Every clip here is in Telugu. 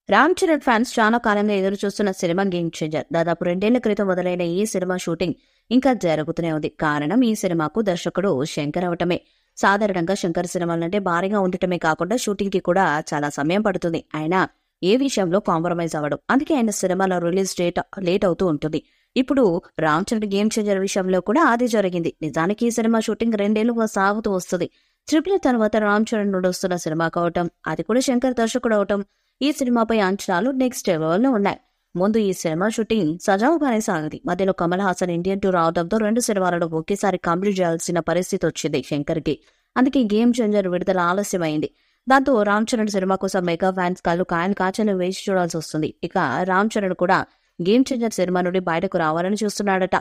రామ్ చరణ్ ఫ్యాన్స్ చాలా కాలంగా ఎదురు చూస్తున్న సినిమా గేమ్ చేంజర్. దాదాపు 2 ఏళ్ల క్రితం మొదలైన ఈ సినిమా షూటింగ్ ఇంకా జరుగుతూనే ఉంది. కారణం ఈ సినిమాకు దర్శకుడు శంకర్ అవటమే. సాధారణంగా శంకర్ సినిమాలంటే భారీగా ఉండటమే కాకుండా షూటింగ్ కి కూడా చాలా సమయం పడుతుంది. ఆయన ఏ విషయంలో కాంప్రమైజ్ అవ్వడం. అందుకే ఆయన సినిమాల రిలీజ్ డేట్ లేట్ అవుతూ ఉంటుంది. ఇప్పుడు రామ్ చరణ్ గేమ్ చేంజర్ విషయంలో కూడా అదే జరిగింది. నిజానికి ఈ సినిమా షూటింగ్ 2 ఏళ్లుగా సాగుతూ వస్తుంది. ట్రిపుల్ తర్వాత రామ్ చరణ్ నుండి వస్తున్న సినిమా కావటం, అది కూడా శంకర్ దర్శకుడు అవటం, ఈ సినిమాపై అంచనాలు నెక్స్ట్ లెవెల్లో ఉన్నాయి. ముందు ఈ సినిమా షూటింగ్ సజావుగానే సాగింది. మధ్యలో కమల్ హాసన్ ఇండియన్ టూర్ రావడంతో 2 సినిమాలను ఒకేసారి కంప్లీట్ చేయాల్సిన పరిస్థితి వచ్చింది శంకర్ కి. అందుకే గేమ్ చేంజర్ విడుదల ఆలస్యమైంది. దాంతో రామ్ చరణ్ సినిమా కోసం మెగా ఫ్యాన్స్ కళ్ళు కాయలు కాచలు వేసి చూడాల్సి వస్తుంది. ఇక రామ్ చరణ్ కూడా గేమ్ చేంజర్ సినిమా నుండి బయటకు రావాలని చూస్తున్నాడట.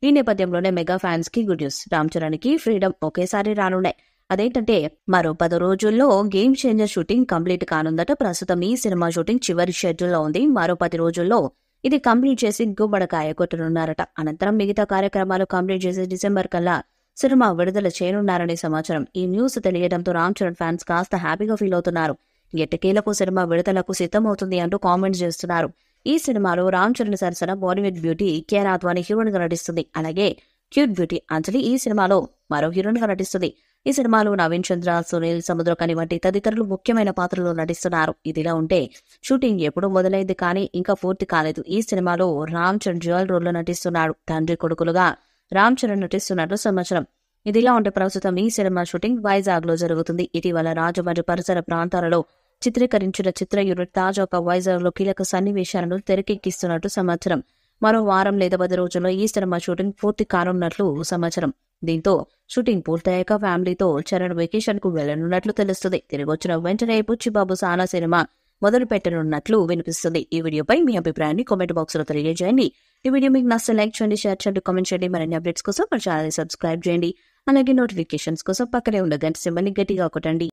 ఈ నేపథ్యంలోనే మెగా ఫ్యాన్స్ కి గుడ్ న్యూస్. రామ్ చరణ్ కి ఫ్రీడమ్ ఒకేసారి రానున్నాయి. అదేంటంటే మరో 10 రోజుల్లో గేమ్ చేంజర్ షూటింగ్ కంప్లీట్ కానుందట. ప్రస్తుతం ఈ సినిమా షూటింగ్ చివరి షెడ్యూల్లో ఉంది. మరో 10 రోజుల్లో ఇది కంప్లీట్ చేసి గుమ్మడికాయ కొట్టనున్నారట. అనంతరం మిగతా కార్యక్రమాలు కంప్లీట్ చేసి డిసెంబర్ కల్లా సినిమా విడుదల చేయనున్నారనే సమాచారం. ఈ న్యూస్ తెలియడంతో రామ్ చరణ్ ఫ్యాన్స్ కాస్త హ్యాపీగా ఫీల్ అవుతున్నారు. ఎట్టకేలకు సినిమా విడుదలకు సిద్ధమవుతుంది అంటూ కామెంట్స్ చేస్తున్నారు. ఈ సినిమాలో రామ్ చరణ్ సరసన బాలీవుడ్ బ్యూటీ కియారా అద్వానీ హీరోయిన్ గా నటిస్తుంది. అలాగే క్యూట్ బ్యూటీ అంజలి ఈ సినిమాలో మరో హీరోయిన్ గా నటిస్తుంది. ఈ సినిమాలో నవీన్ చంద్ర, సునీల్ సముద్రకని వంటి తదితరులు ముఖ్యమైన పాత్రలో నటిస్తున్నారు. ఇదిలా ఉంటే షూటింగ్ ఎప్పుడు మొదలైంది కానీ ఇంకా పూర్తి కాలేదు. ఈ సినిమాలో రామ్ చరణ్ డ్యూయల్ రోల్లో నటిస్తున్నాడు. తండ్రి కొడుకులుగా రామ్ చరణ్ నటిస్తున్నట్లు సమాచారం. ఇదిలా ఉంటే ప్రస్తుతం ఈ సినిమా షూటింగ్ వైజాగ్ లో జరుగుతుంది. ఇటీవల రాజమండ్రి పరిసర ప్రాంతాలలో చిత్రీకరించిన చిత్ర యూనిట్ తాజాగా వైజాగ్ లో కీలక సన్నివేశాలను తెరకెక్కిస్తున్నట్టు సమాచారం. మరో వారం లేదా 10 రోజుల్లో ఈ సినిమా షూటింగ్ పూర్తి కానున్నట్లు సమాచారం. దీంతో షూటింగ్ పూర్తయ్యాక ఫ్యామిలీతో చరణ్ వెకేషన్ కు వెళ్లనున్నట్లు తెలుస్తుంది. తిరిగి వచ్చిన వెంటనే బుచ్చిబాబు సానా సినిమా మొదలు పెట్టనున్నట్లు వినిపిస్తుంది. ఈ వీడియోపై మీ అభిప్రాయాన్ని కామెంట్ బాక్స్ లో తెలియజేయండి. ఈ వీడియో మీకు నచ్చితే లైక్ చేయండి, షేర్ చేయండి, కామెంట్ చేయండి. మరిన్ని అప్డేట్స్ కోసం మన ఛానల్ సబ్స్క్రైబ్ చేయండి. అలాగే నోటిఫికేషన్స్ కోసం పక్కనే ఉన్న గంట సింబల్ని గట్టిగా కొట్టండి.